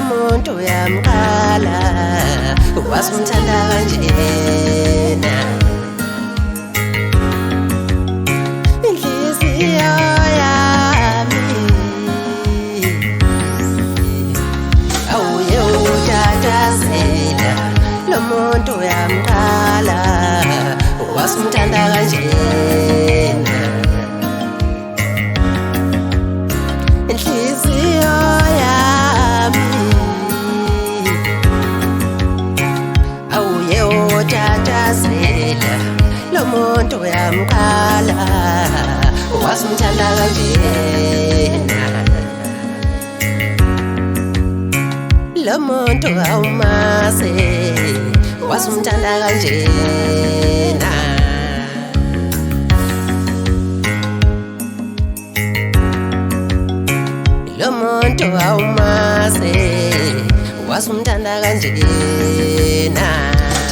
muntu yamqala wasimthanda kanjena inhliziyo yami awuye utatazela lo muntu yamqala wasimthanda kanjena inhliziyo yami awuye utatazela lo muntu yamqala wasimthanda kanjena lo muntu awumazi wasimthanda kanjena lo muntu awumazi wasimthanda kanjena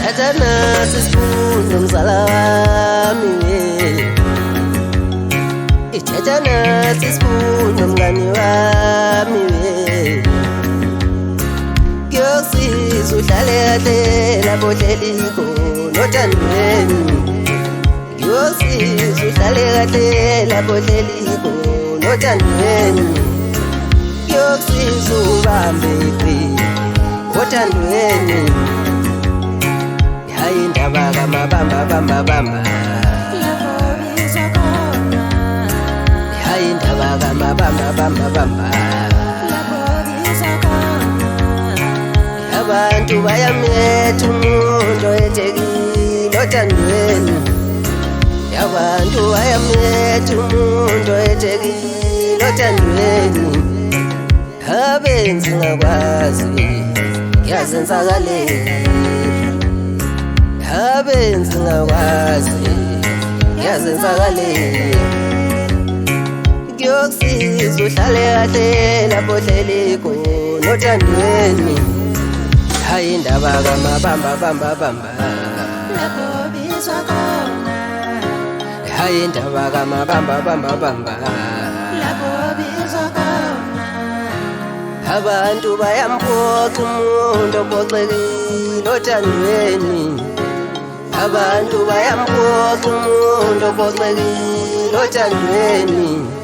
thatha nasi isifundo mzala wami ithatha nasi isifundo mngani wami kuyosiza uhlale kahle lapho hleli khona othandweni kuyosiza uhlale kahle lapho hleli khona othandweni kuyosiza ubambe iqini othandweni hayi indaba kamabamba hayi indaba kamabamba abantu bayametha umuntu oyethekile othandweni abantu bayametha umuntu oyethekile othandweni abenzi ngakwazi yazenzakalela abenzi ngakwazi yazenzakalela kuyokusiza uhlale kahle lapho hleli khona othandweni hayi indaba kamabamba lapho bizwa khona hayi indaba kamabamba lapho bizwa khona abantu bayamphoxa umuntu ophoxekile othandweni abantu bayamphoxa umuntu ophoxekile othandweni